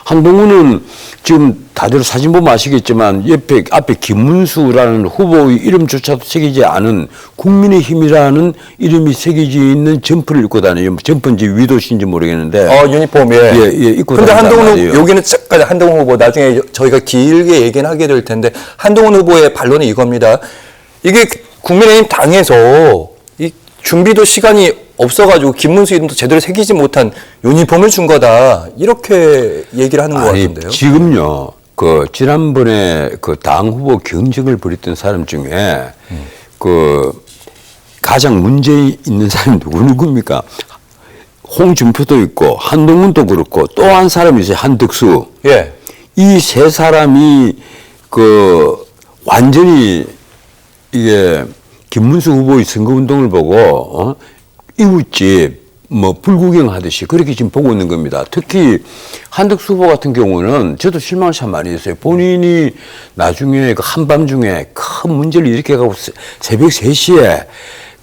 한동훈은 지금 다들 사진 보면 아시겠지만 앞에 김문수라는 후보의 이름조차도 새기지 않은 국민의힘이라는 이름이 새겨져 있는 점퍼를 입고 다녀요. 점퍼인지 위도신지 모르겠는데. 유니폼, 예. 예, 입고 근데 다닌단 한동훈, 말이에요. 여기는 한동훈 후보 나중에 저희가 길게 얘기는 하게 될 텐데, 한동훈 후보의 반론이 이겁니다. 이게 국민의힘 당에서 이 준비도 시간이 없어가지고 김문수 이름도 제대로 새기지 못한 유니폼을 준 거다. 이렇게 얘기를 하는 것 같은데요. 지금요, 지난번에 당 후보 경쟁을 벌였던 사람 중에 가장 문제 있는 사람이 누굽니까? 홍준표도 있고, 한동훈도 그렇고, 또 한 사람이 있어요. 한덕수. 예. 이 세 사람이 완전히 이게 김문수 후보의 선거운동을 보고, 이웃집, 불구경 하듯이 그렇게 지금 보고 있는 겁니다. 특히 한덕수 후보 같은 경우는 저도 실망을 참 많이 했어요. 본인이 나중에 한밤중에 큰 문제를 일으켜가고 새벽 3시에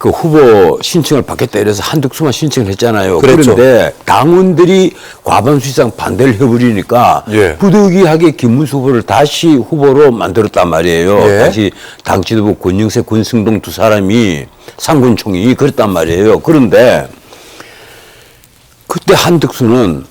후보 신청을 받겠다 이래서 한덕수만 신청을 했잖아요. 그랬죠. 그런데 당원들이 과반수 이상 반대를 해버리니까 예. 부득이하게 김문수 후보를 다시 후보로 만들었단 말이에요. 예. 다시 당 지도부 권영세, 권승동 두 사람이 상권총이 그랬단 말이에요. 그런데 그때 한덕수는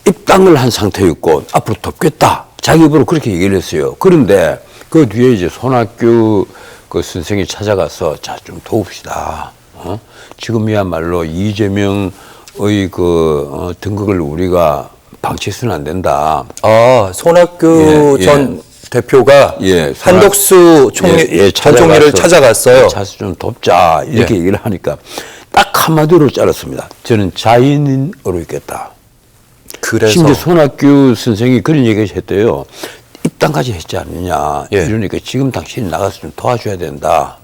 입당을 한 상태였고 앞으로 돕겠다. 자기 입으로 그렇게 얘기를 했어요. 그런데 그 뒤에 이제 손학규 선생이 찾아가서 자, 좀 도웁시다. 지금이야말로 이재명의 등극을 우리가 방치해서는 안 된다. 손학규 전 대표가 한덕수 전 총리를 찾아갔어요. 찾아서 좀 돕자 이렇게 얘기를 하니까 딱 한마디로 잘랐습니다. 저는 자인으로 있겠다. 그래서 심지어 손학규 선생이 그런 얘기를 했대요. 입당까지 했지 않느냐. 이러니까 지금 당신이 나가서 좀 도와줘야 된다.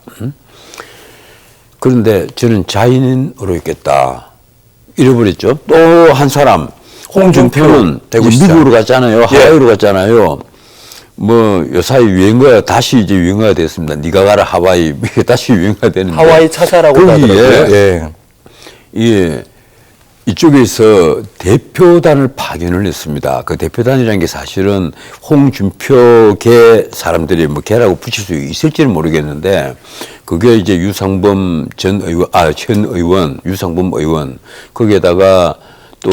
그런데 저는 자인으로 있겠다. 이래버렸죠. 또 한 사람 홍준표는 미국으로 갔잖아요. 하와이로 갔잖아요. 요사이 유행어가 다시 이제 유행어가 됐습니다. 네가 가라 하와이. 다시 유행어가 되는데. 하와이 차사라고 하더라고요. 이쪽에서 대표단을 파견을 했습니다. 그 대표단이라는 게 사실은 홍준표계 사람들이 걔라고 붙일 수 있을지는 모르겠는데 그게 이제 유상범 전 의원, 유상범 의원, 거기에다가 또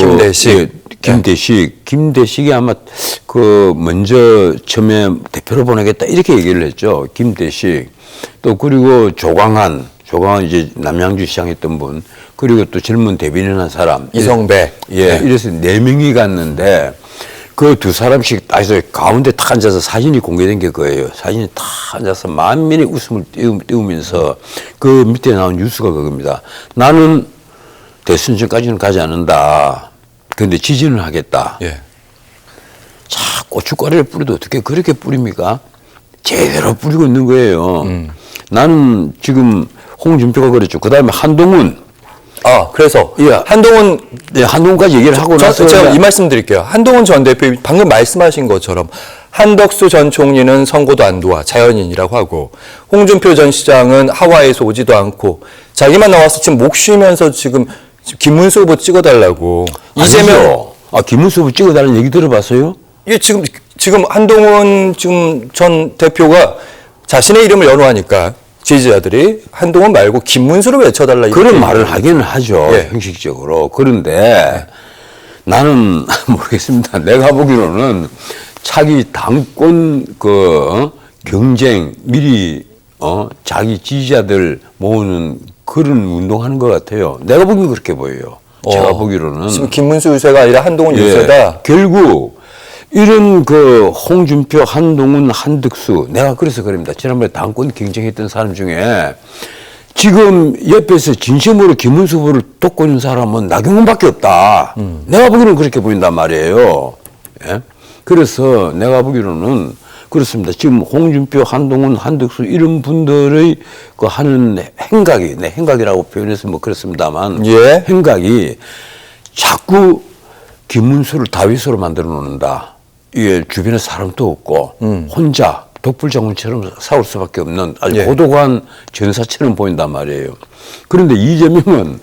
김대식이 아마 먼저 처음에 대표로 보내겠다 이렇게 얘기를 했죠. 김대식. 또 그리고 조광한 이제 남양주 시장 했던 분, 그리고 또 젊은 대변인 한 사람. 이성배. 이래서 4명이 갔는데, 그 두 사람씩 딱 해서 가운데 탁 앉아서 사진이 공개된 게 그거예요. 사진이 탁 앉아서 만민의 웃음을 띄우면서 그 밑에 나온 뉴스가 그겁니다. 나는 대선전까지는 가지 않는다. 그런데 지지는 하겠다. 자, 고춧가루를 뿌려도 어떻게 그렇게 뿌립니까? 제대로 뿌리고 있는 거예요. 나는 지금 홍준표가 그랬죠. 그 다음에 한동훈. 그래서 한동훈까지 얘기를 하고 나서 제가 이 말씀 드릴게요. 한동훈 전 대표 방금 말씀하신 것처럼 한덕수 전 총리는 선거도 안 도와 자연인이라고 하고 홍준표 전 시장은 하와이에서 오지도 않고 자기만 나와서 지금 목 쉬면서 지금 김문수 후보 찍어달라고. 이재명. 김문수 후보 찍어달라는 얘기 들어봤어요? 지금 한동훈 전 대표가 자신의 이름을 연호하니까 지지자들이 한동훈 말고 김문수를 외쳐달라. 그런 말을 하기는 하죠. 형식적으로. 그런데 나는 모르겠습니다. 내가 보기로는 차기 당권 경쟁 미리 자기 지지자들 모으는 그런 운동하는 것 같아요. 내가 보기엔 그렇게 보여요. 제가 보기로는. 지금 김문수 유세가 아니라 한동훈 유세다. 결국 이런 홍준표, 한동훈, 한덕수, 내가 그래서 그럽니다. 지난번에 당권 경쟁했던 사람 중에 지금 옆에서 진심으로 김문수 후보를 돕고 있는 사람은 나경원밖에 없다. 내가 보기로는 그렇게 보인단 말이에요. 그래서 내가 보기로는 그렇습니다. 지금 홍준표, 한동훈, 한덕수 이런 분들의 하는 행각이, 내 행각이라고 표현해서 그렇습니다만 행각이 자꾸 김문수를 다윗으로 만들어 놓는다. 이게 주변에 사람도 없고 혼자 독불장군처럼 싸울 수밖에 없는 아주 고독한 전사처럼 보인단 말이에요. 그런데 이재명은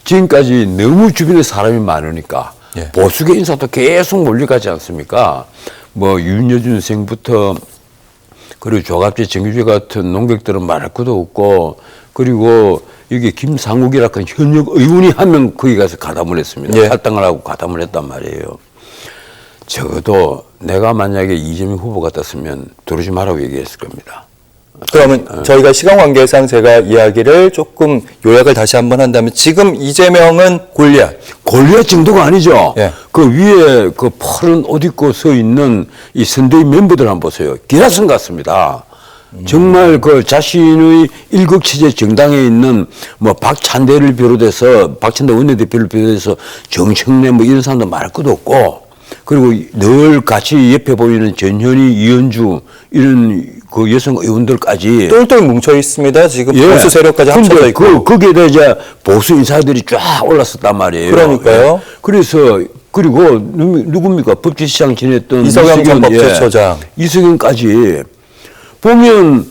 지금까지 너무 주변에 사람이 많으니까 예. 보수계 인사도 계속 몰려가지 않습니까? 뭐 윤여준 생부터 그리고 조갑재 정규재 같은 농객들은 말할 것도 없고, 그리고 여기 김상욱이라는 현역 의원이 한 명 거기 가서 가담을 했습니다. 예. 할당을 하고 가담을 했단 말이에요. 적어도 내가 만약에 이재명 후보 같았으면 들어오지 말라고 얘기했을 겁니다. 그러면 저희가 시간 관계상 제가 이야기를 조금 요약을 다시 한번 한다면 지금 이재명은 골리앗 정도가 아니죠. 예. 그 위에 그 펄은 옷 입고 서 있는 이 선대위 멤버들 한번 보세요. 기라성 같습니다. 정말 그 자신의 일극체제 정당에 있는 뭐 박찬대를 비롯해서 박찬대 원내대표를 비롯해서 정청래 뭐 이런 사람도 말할 것도 없고, 그리고 늘 같이 옆에 보이는 전현희, 이현주 이런 그 여성 의원들까지 똘똘 뭉쳐 있습니다. 지금 예. 보수 세력까지 합쳐져 근데 있고. 거기에다 이제 보수 인사들이 쫙 올랐었단 말이에요. 그러니까요. 예. 그래서 그리고 누굽니까? 법제시장 지냈던 이석영 전 법제처장. 이석영까지 보면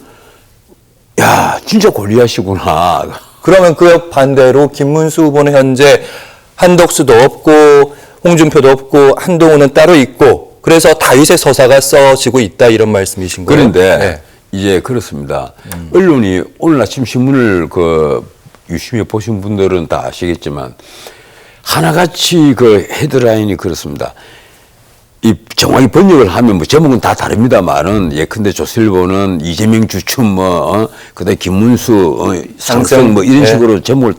야 진짜 골리앗이구나. 그러면 그 반대로 김문수 후보는 현재 한덕수도 없고 홍준표도 없고 한동훈은 따로 있고, 그래서 다윗의 서사가 써지고 있다 이런 말씀이신 거예요? 그런데 네. 이제 그렇습니다. 언론이 오늘 아침 신문을 그 유심히 보신 분들은 다 아시겠지만 하나같이 그 헤드라인이 그렇습니다. 이 정확히 번역을 하면 뭐 제목은 다 다릅니다만은 예컨대 조선일보는 이재명 주춤 뭐 그다음에 김문수 상승 뭐 이런 네. 식으로 제목을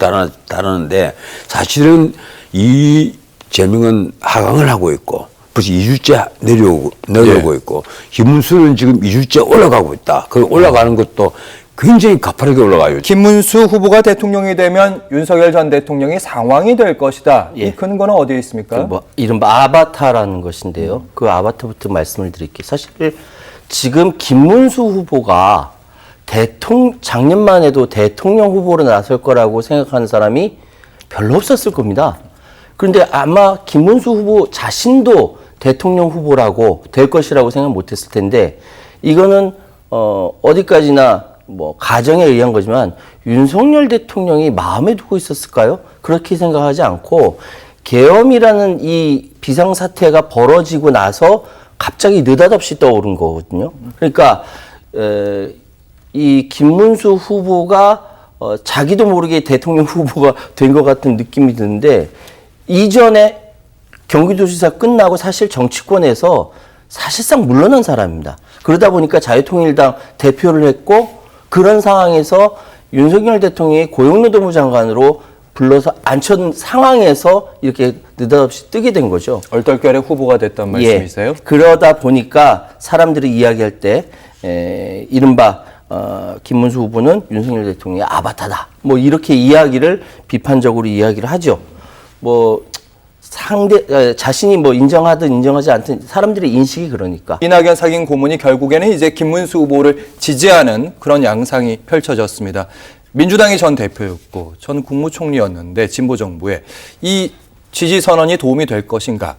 다루는데 사실은 이재명은 하강을 하고 있고 벌써 2주째 내려오고 있고, 김문수는 지금 2주째 올라가고 있다. 그 올라가는 것도 굉장히 가파르게 올라가요. 김문수 후보가 대통령이 되면 윤석열 전 대통령이 상황이 될 것이다. 예. 이 근거는 어디에 있습니까? 이른바 아바타라는 것인데요. 그 아바타부터 말씀을 드릴게요. 사실 지금 김문수 후보가 작년만 해도 대통령 후보로 나설 거라고 생각하는 사람이 별로 없었을 겁니다. 그런데 아마 김문수 후보 자신도 대통령 후보라고 될 것이라고 생각 못했을 텐데, 이거는 어디까지나 뭐 가정에 의한 거지만 윤석열 대통령이 마음에 두고 있었을까요? 그렇게 생각하지 않고 계엄이라는 이 비상사태가 벌어지고 나서 갑자기 느닷없이 떠오른 거거든요. 그러니까 이 김문수 후보가 자기도 모르게 대통령 후보가 된 것 같은 느낌이 드는데, 이전에 경기도지사 끝나고 사실 정치권에서 사실상 물러난 사람입니다. 그러다 보니까 자유통일당 대표를 했고, 그런 상황에서 윤석열 대통령이 고용노동부 장관으로 불러서 앉힌 상황에서 이렇게 느닷없이 뜨게 된 거죠. 얼떨결에 후보가 됐단 말씀이세요? 예. 그러다 보니까 사람들이 이야기할 때 이른바 김문수 후보는 윤석열 대통령의 아바타다. 뭐 이렇게 이야기를 비판적으로 이야기를 하죠. 뭐 자신이 뭐 인정하든 인정하지 않든 사람들의 인식이 그러니까. 이낙연 상임 고문이 결국에는 이제 김문수 후보를 지지하는 그런 양상이 펼쳐졌습니다. 민주당의 전 대표였고 전 국무총리였는데 진보 정부에 이 지지 선언이 도움이 될 것인가?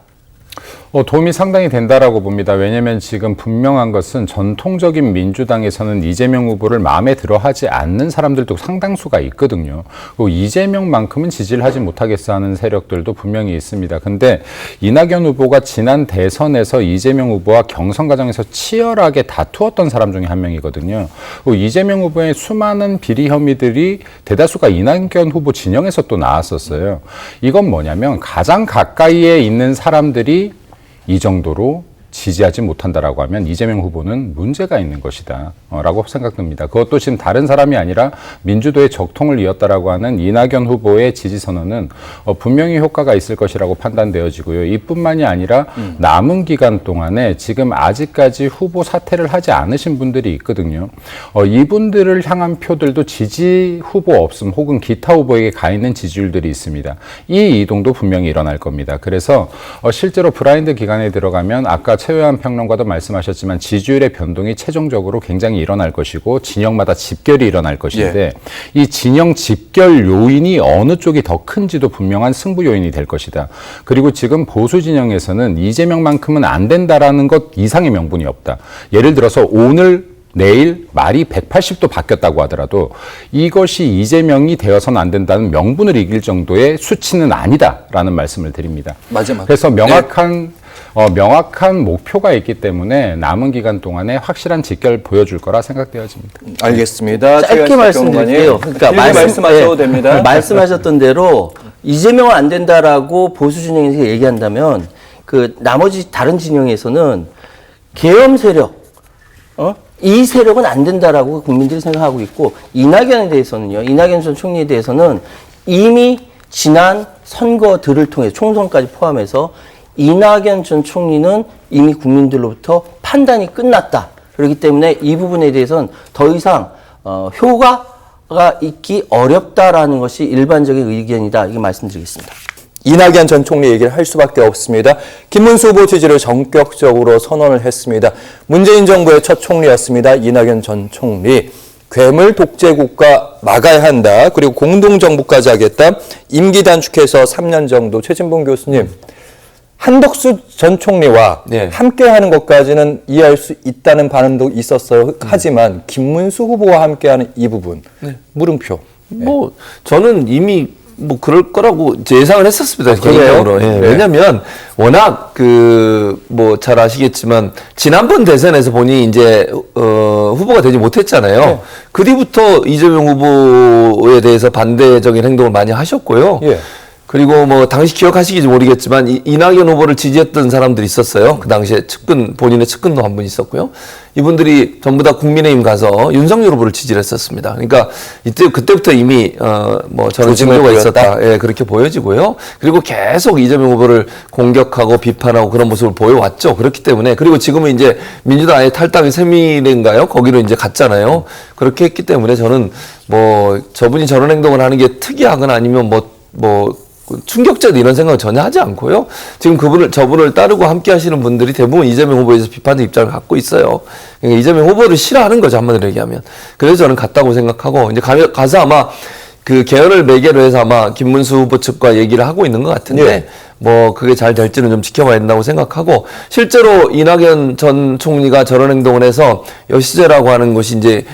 도움이 상당히 된다라고 봅니다. 왜냐하면 지금 분명한 것은 전통적인 민주당에서는 이재명 후보를 마음에 들어하지 않는 사람들도 상당수가 있거든요. 그리고 이재명만큼은 지지를 하지 못하겠어 하는 세력들도 분명히 있습니다. 근데 이낙연 후보가 지난 대선에서 이재명 후보와 경선 과정에서 치열하게 다투었던 사람 중에 한 명이거든요. 그리고 이재명 후보의 수많은 비리 혐의들이 대다수가 이낙연 후보 진영에서 또 나왔었어요. 이건 뭐냐면 가장 가까이에 있는 사람들이 이 정도로 지지하지 못한다라고 하면 이재명 후보는 문제가 있는 것이다 라고 생각됩니다. 그것도 지금 다른 사람이 아니라 민주도의 적통을 이었다라고 하는 이낙연 후보의 지지 선언은 분명히 효과가 있을 것이라고 판단되어지고요. 이뿐만이 아니라 남은 기간 동안에 지금 아직까지 후보 사퇴를 하지 않으신 분들이 있거든요. 이분들을 향한 표들도 지지 후보 없음 혹은 기타 후보에게 가 있는 지지율들이 있습니다. 이 이동도 분명히 일어날 겁니다. 그래서 실제로 브라인드 기간에 들어가면 아까 최효한 평론가도 말씀하셨지만 지지율의 변동이 최종적으로 굉장히 일어날 것이고 진영마다 집결이 일어날 것인데 이 진영 집결 요인이 어느 쪽이 더 큰지도 분명한 승부 요인이 될 것이다. 그리고 지금 보수 진영에서는 이재명만큼은 안 된다라는 것 이상의 명분이 없다. 예를 들어서 오늘 내일 말이 180도 바뀌었다고 하더라도 이것이 이재명이 되어서는 안 된다는 명분을 이길 정도의 수치는 아니다라는 말씀을 드립니다. 마지막. 그래서 명확한 목표가 있기 때문에 남은 기간 동안에 확실한 직결 보여줄 거라 생각되어집니다. 알겠습니다. 짧게 말씀드릴게요. 그러니까 말씀하셔도 됩니다. 말씀하셨던 대로 이재명은 안 된다라고 보수 진영에서 얘기한다면 그 나머지 다른 진영에서는 계엄 세력, 이 세력은 안 된다라고 국민들이 생각하고 있고 이낙연에 대해서는요. 이낙연 전 총리에 대해서는 이미 지난 선거들을 통해 총선까지 포함해서 이낙연 전 총리는 이미 국민들로부터 판단이 끝났다. 그렇기 때문에 이 부분에 대해서는 더 이상 효과가 있기 어렵다라는 것이 일반적인 의견이다. 이렇게 말씀드리겠습니다. 이낙연 전 총리 얘기를 할 수밖에 없습니다. 김문수 후보 지지를 전격적으로 선언을 했습니다. 문재인 정부의 첫 총리였습니다. 이낙연 전 총리. 괴물 독재 국가 막아야 한다. 그리고 공동정부까지 하겠다. 임기 단축해서 3년 정도. 최진봉 교수님. 한덕수 전 총리와 네. 함께하는 것까지는 이해할 수 있다는 반응도 있었어요. 하지만 김문수 후보와 함께하는 이 부분. 물음표. 뭐 저는 이미 뭐 그럴 거라고 이제 예상을 했었습니다. 개인적으로. 예. 네. 왜냐하면 워낙 그 뭐 잘 아시겠지만 지난번 대선에서 본인이 이제 후보가 되지 못했잖아요. 네. 그 뒤부터 이재명 후보에 대해서 반대적인 행동을 많이 하셨고요. 예. 그리고 뭐 당시 기억하시기지 모르겠지만 이낙연 후보를 지지했던 사람들이 있었어요. 그 당시에 본인의 측근도 한 분 있었고요. 이분들이 전부 다 국민의힘 가서 윤석열 후보를 지지를 했었습니다. 그러니까 그때부터 이미 뭐 저는 징조가 있었다. 예, 그렇게 보여지고요. 그리고 계속 이재명 후보를 공격하고 비판하고 그런 모습을 보여왔죠. 그렇기 때문에 그리고 지금은 이제 민주당의 탈당의 세미인가요? 거기로 이제 갔잖아요. 그렇게 했기 때문에 저는 뭐 저분이 저런 행동을 하는 게 특이하거나 아니면 뭐 충격적인 이런 생각을 전혀 하지 않고요. 지금 저분을 따르고 함께 하시는 분들이 대부분 이재명 후보에 대해서 비판의 입장을 갖고 있어요. 그러니까 이재명 후보를 싫어하는 거죠. 한마디로 얘기하면. 그래서 저는 같다고 생각하고, 이제 가서 아마 그 개헌을 매개로 해서 아마 김문수 후보 측과 얘기를 하고 있는 것 같은데, 예. 뭐 그게 잘 될지는 좀 지켜봐야 된다고 생각하고, 실제로 이낙연 전 총리가 저런 행동을 해서 여시제라고 하는 것이 이제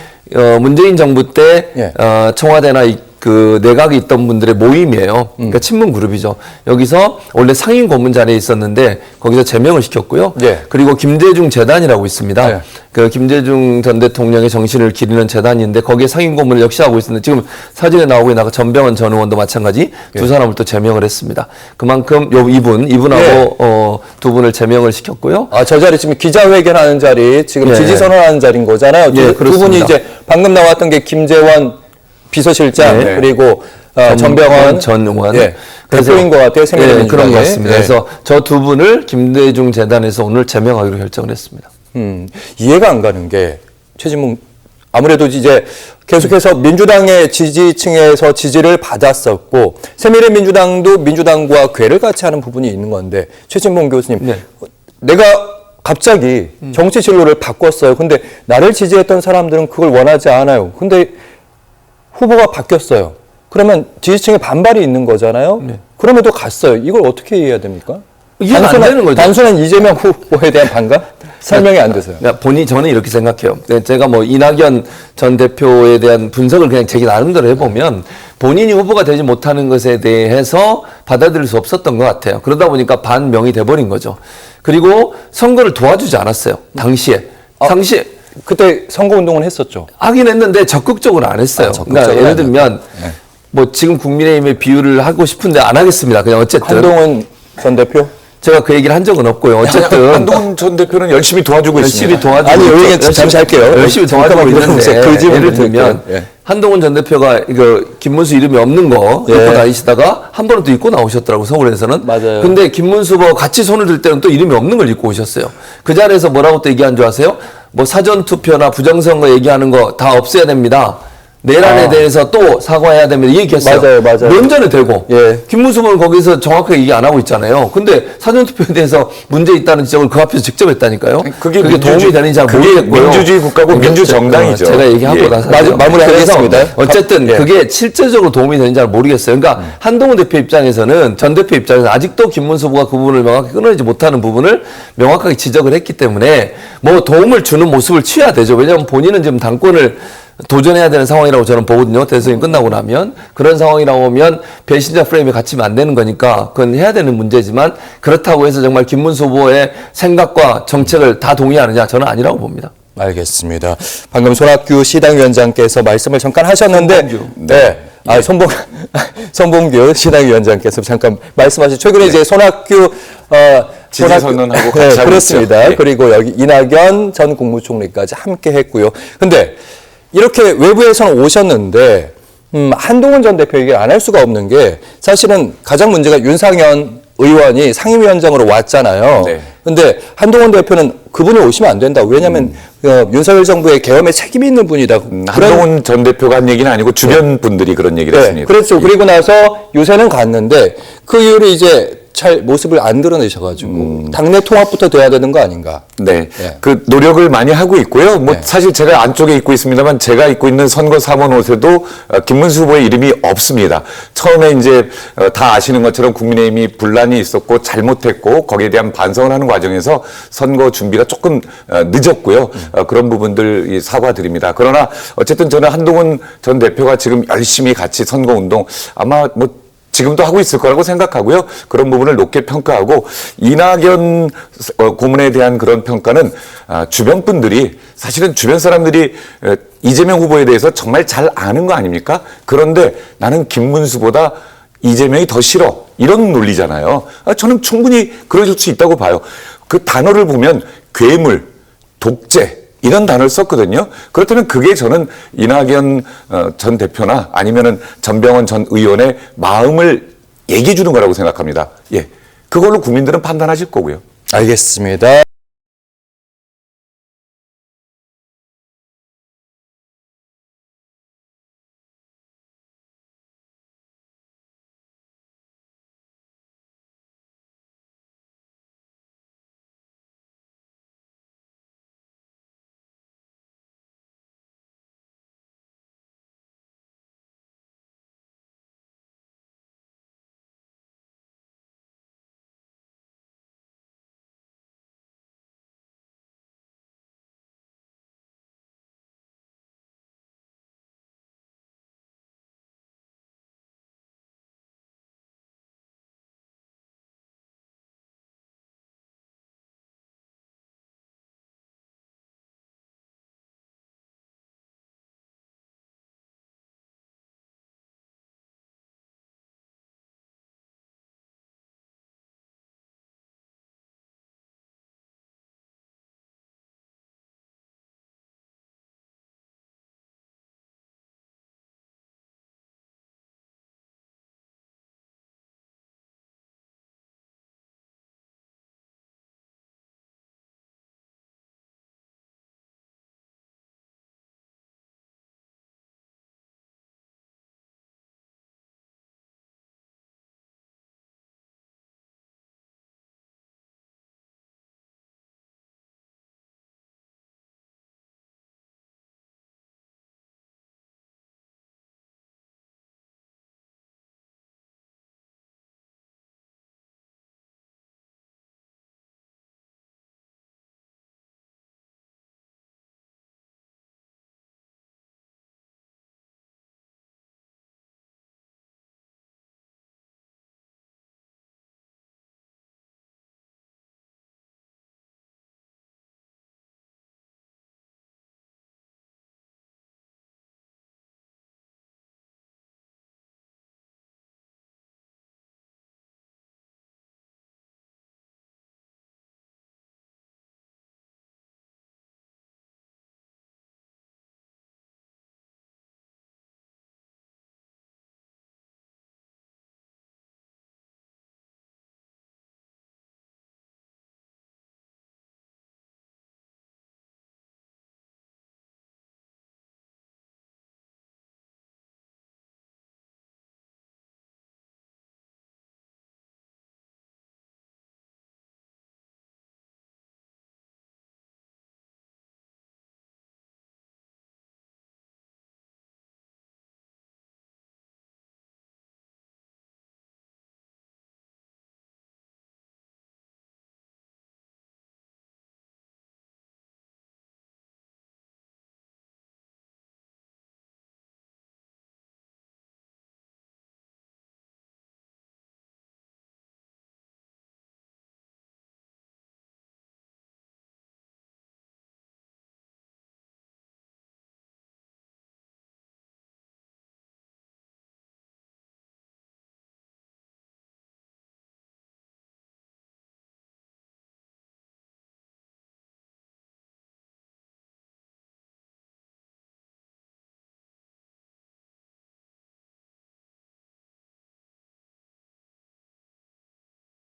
문재인 정부 때 예. 청와대나 그 내각에 있던 분들의 모임이에요. 그러니까 친문 그룹이죠. 여기서 원래 상임 고문 자리에 있었는데 거기서 제명을 시켰고요. 예. 그리고 김대중 재단이라고 있습니다. 예. 그 김대중 전 대통령의 정신을 기리는 재단인데 거기에 상임 고문을 역시 하고 있었는데 지금 사진에 나오고 있는 전병헌 전 의원도 마찬가지 두 사람을 또 제명을 했습니다. 그만큼 이분하고 두 분을 제명을 시켰고요. 저 자리 지금 기자회견하는 자리, 지금 예. 지지 선언하는 자리인 거잖아요. 예, 두 분이 그렇습니다. 이제 방금 나왔던 게 김재원 비서실장 네. 그리고 전병헌 전 의원. 대표인 것 같아요. 새누리당의. 그런 것 같습니다. 예. 그래서 저 두 분을 김대중 재단에서 오늘 제명하기로 결정을 했습니다. 이해가 안 가는 게 최진봉 아무래도 이제 계속해서 민주당의 지지층에서 지지를 받았었고 새미래민주당도 민주당과 궤를 같이 하는 부분이 있는 건데 최진봉 교수님 네. 내가 갑자기 정치 진로를 바꿨어요. 근데 나를 지지했던 사람들은 그걸 원하지 않아요. 근데 후보가 바뀌었어요. 그러면 지지층에 반발이 있는 거잖아요. 그럼에도 갔어요. 이걸 어떻게 이해해야 됩니까? 이해가 안 되는 거죠. 단순한 이재명 후보에 대한 반감? 설명이 안 돼서요. 그러니까 저는 이렇게 생각해요. 제가 뭐 이낙연 전 대표에 대한 분석을 그냥 제 나름대로 해보면 본인이 후보가 되지 못하는 것에 대해서 받아들일 수 없었던 것 같아요. 그러다 보니까 반명이 돼버린 거죠. 그리고 선거를 도와주지 않았어요. 당시에. 그때 선거운동은 했었죠. 하긴 했는데 적극적으로 안 했어요. 그러니까 예를 들면 뭐 지금 국민의힘의 비유를 하고 싶은데 안 하겠습니다. 그냥 어쨌든. 한동훈 전 대표? 제가 그 얘기를 한 적은 없고요. 어쨌든. 한동훈 전 대표는 열심히 도와주고 있습니다. 열심히 도와주고 아니, 여기 있죠. 잠시 할게요. 열심히 도와주고 잠깐만 있는데 기다려보세요. 그 질문 예를 들면 예. 한동훈 전 대표가 이거 김문수 이름이 없는 거 예. 입고 다니시다가 한 번은 또 입고 나오셨더라고 서울에서는. 맞아요. 근데 김문수 후보가 같이 손을 들 때는 또 이름이 없는 걸 입고 오셨어요. 그 자리에서 뭐라고 또 얘기한 줄 아세요? 뭐 사전 투표나 부정선거 얘기하는 거 다 없애야 됩니다. 내란에 대해서 또 사과해야 됩니다. 이 얘기했어요. 맞아요. 몇 전에 되고. 예. 김문수 후보는 거기서 정확하게 얘기 안 하고 있잖아요. 근데 사전투표에 대해서 문제 있다는 지적을 그 앞에서 직접 했다니까요. 그게 도움이 되는지 잘 그게 모르겠고요. 민주주의 국가고 민주정당이죠. 제가 얘기하고 예. 나서 마무리하겠습니다. 그래서 어쨌든 예. 그게 실제적으로 도움이 되는지 잘 모르겠어요. 그러니까 한동훈 대표 입장에서는 전 대표 입장에서 아직도 김문수 후보가 그 부분을 명확히 끊어내지 못하는 부분을 명확하게 지적을 했기 때문에 뭐 도움을 주는 모습을 취해야 되죠. 왜냐하면 본인은 지금 당권을 도전해야 되는 상황이라고 저는 보거든요. 대선이 끝나고 나면. 그런 상황이라고 하면 배신자 프레임에 갇히면 안 되는 거니까 그건 해야 되는 문제지만 그렇다고 해서 정말 김문수 후보의 생각과 정책을 다 동의하느냐 저는 아니라고 봅니다. 알겠습니다. 방금 손학규 시당위원장께서 말씀을 잠깐 하셨는데, 네. 손봉규 시당위원장께서 잠깐 말씀하신 최근에 이제 손학규 지지 선언하고 같이 네, 하고 그렇습니다. 있죠. 예. 그리고 여기 이낙연 전 국무총리까지 함께 했고요. 근데 이렇게 외부에서는 오셨는데 한동훈 전 대표 얘기를 안 할 수가 없는 게 사실은 가장 문제가 윤상현 의원이 상임위원장으로 왔잖아요. 네. 근데 한동훈 대표는 그분이 오시면 안 된다. 왜냐하면 윤석열 정부의 계엄에 책임이 있는 분이다. 한동훈 전 대표가 한 얘기는 아니고 주변 분들이 그런 얘기를 네, 했습니다. 그렇죠. 그리고 나서 요새는 갔는데 그 이후로 이제 잘 모습을 안 드러내셔가지고 당내 통합부터 돼야 되는 거 아닌가? 네. 예. 그 노력을 많이 하고 있고요. 뭐 네. 사실 제가 안쪽에 입고 있습니다만 제가 입고 있는 선거 사본 옷에도 김문수 후보의 이름이 없습니다. 처음에 이제 다 아시는 것처럼 국민의힘이 분란이 있었고 잘못했고 거기에 대한 반성을 하는 과정에서 선거 준비가 조금 늦었고요. 그런 부분들 사과드립니다. 그러나 어쨌든 저는 한동훈 전 대표가 지금 열심히 같이 선거 운동 아마 뭐 지금도 하고 있을 거라고 생각하고요. 그런 부분을 높게 평가하고 이낙연 고문에 대한 그런 평가는 주변 분들이 사실은 주변 사람들이 이재명 후보에 대해서 정말 잘 아는 거 아닙니까? 그런데 나는 김문수보다 이재명이 더 싫어. 이런 논리잖아요. 저는 충분히 그러실 수 있다고 봐요. 그 단어를 보면 괴물, 독재 이런 단어를 썼거든요. 그렇다면 그게 저는 이낙연 전 대표나 아니면은 전병헌 전 의원의 마음을 얘기해 주는 거라고 생각합니다. 예. 그걸로 국민들은 판단하실 거고요. 알겠습니다.